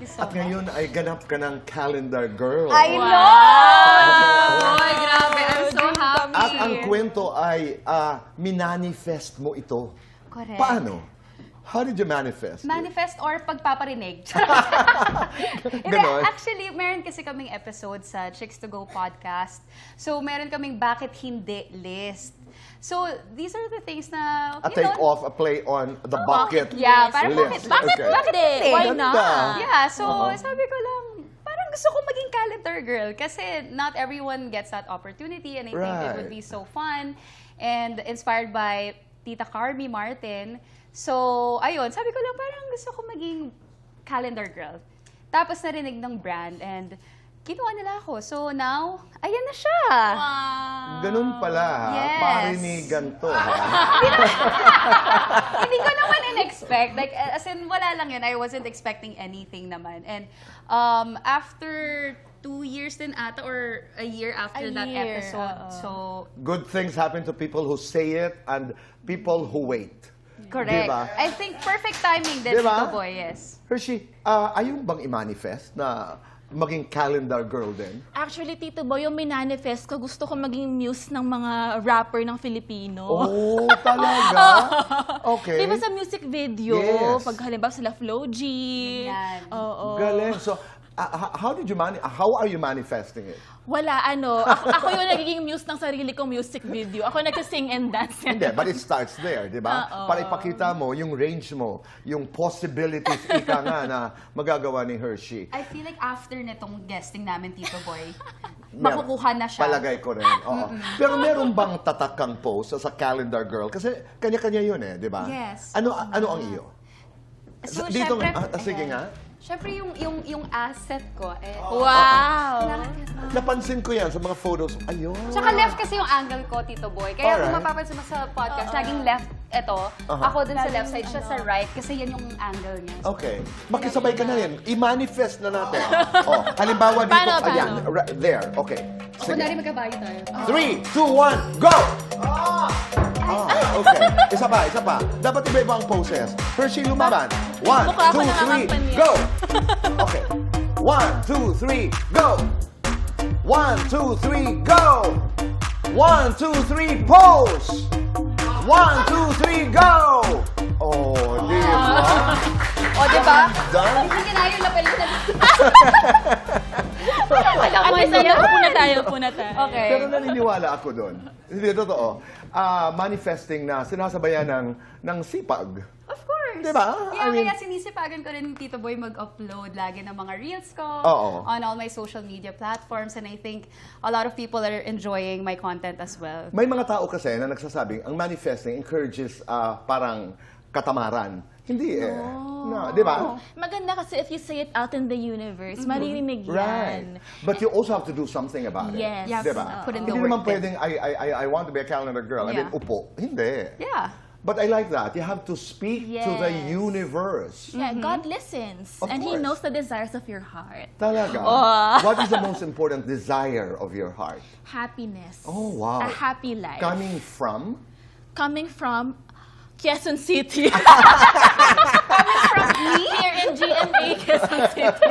you so At ngayon ay ganap ka ng calendar girl. I know! Ay, grabe. I'm so happy. At ang kwento ay minanifest mo ito. Correct. Paano? How did you manifest it? Manifest or pagpaparinig. Hindi, Ganon. actually, meron kasi kaming episode sa Chicks to Go podcast. So, meron kaming bakit hindi list. So, these are the things na, A take-off, a play on the bucket Yeah, parang list. bakit hindi? Why not? Yeah, so sabi ko lang, parang gusto ko maging calendar girl kasi not everyone gets that opportunity and I think it would be so fun and inspired by Tita Carmi Martin. So, ayun, sabi ko lang parang gusto ko maging calendar girl. Tapos narinig ng brand and kinuha nila ako. So now, ayan na siya. Ganun pala. Yes. Parinigan to. Ha? Hindi ko naman in-expect. Like, as in, wala lang yun. I wasn't expecting anything naman. And after 2 years din ata or a year after that episode. So, Good things happen to people who say it and people who wait. correct. Diba? I think perfect timing din, Diba? Tito Boy, yes. Hershey, ayaw bang i-manifest na maging calendar girl din? Actually, Tito Boy, yung minanifest ko, gusto ko maging muse ng mga rapper ng Filipino. Oh, talaga? Okay. Di ba sa music video, Yes. pag halimbawa sila Flo G. Yan. Oo. Galing. So, how are you manifesting it? Wala, ako yung nagiging muse ng sarili kong music video. Ako nag-sing and dance. Hindi, but it starts there, di ba? Oo. Para ipakita mo yung range mo, yung possibilities ika nga na magagawa ni Hershey. I feel like after nitong guesting namin, Tito Boy, Meron. makukuha na siya. Palagay ko rin. Oo. Pero meron bang tatakang post sa calendar girl? Kasi kanya-kanya yun eh, di ba? Yes. Ano ang iyo? So, Dito, syempre, sige nga. Syempre, yung asset ko. Wow! Napansin ko yan sa mga photos. Ayun. Tsaka left kasi yung angle ko, Tito Boy. Kaya kung Alright. mapapansin mo sa podcast, laging left ito. Ako dun sa left side, siya sa right. Kasi yan yung angle niya. So, Okay. Makisabay ka na rin. I-manifest na natin. Oh, halimbawa dito, Paano? ayan, right there. Okay. ako na rin magkabayo tayo. 3, 2, 1, go! Okay. Isa pa. Dapat iba-iba ang poses. Hershey, lumaban. 1, Mukha ako 2, 3, nangangampan niya. go! Okay. 1, 2, 3, go! 1, 2, 3, go! 1, 2, 3, pose! 1, 2, 3, go! Oh, di ba? O, di ba? Done? Hindi kinaya yung lapel na. At least, upo na tayo. Okay. Pero naniniwala ako doon. Hindi, totoo. Manifesting na sinasabayan ng sipag. Of course. Diba? Yeah, I mean- kaya sinisipagan ko rin Tito Boy mag-upload lagi ng mga reels ko Oo. on all my social media platforms and I think a lot of people are enjoying my content as well. May mga tao kasi na nagsasabing, ang manifesting encourages parang katamaran. Hindi eh. No, di ba? Maganda kasi if you say it out in the universe, maririnig Right. yan. But you also have to do something about it. Yes. Yeah, Diba? put in the Hindi naman work pwedeng, din. I want to be a calendar girl, and then Yeah. upo. Hindi. Yeah. But I like that. You have to speak to the Yes. universe. Yeah, God listens. Of and He course. knows the desires of your heart. Talaga. What is the most important desire of your heart? Happiness. Oh, wow. A happy life. Coming from? Coming from Quezon City. Here in GMA, Quezon City.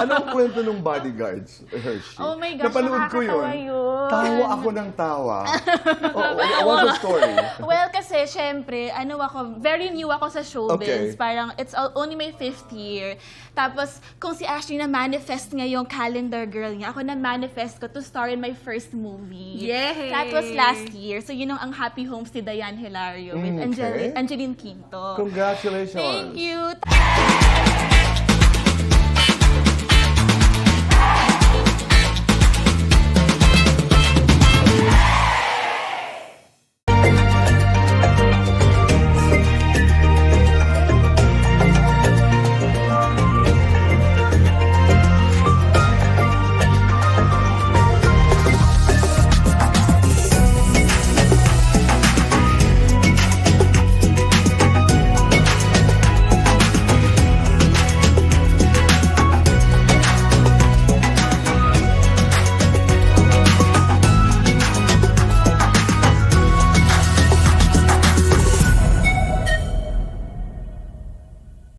Anong kwento ng bodyguards, Hershey? Oh my gosh, Napanood ko nakakatawa yun. Tawa ako ng tawa. What's the story? Well, kasi syempre, very new ako sa Okay. showbiz. Parang it's only my 5th year. Tapos, kung si Ashley na manifest ngayong calendar girl niya, ako na manifest ko to star in my first movie. Yay! That was last year. So, yun ang Happy Homes ni Diane Hilario with Okay. Angeline Quinto. Congratulations. Thank you.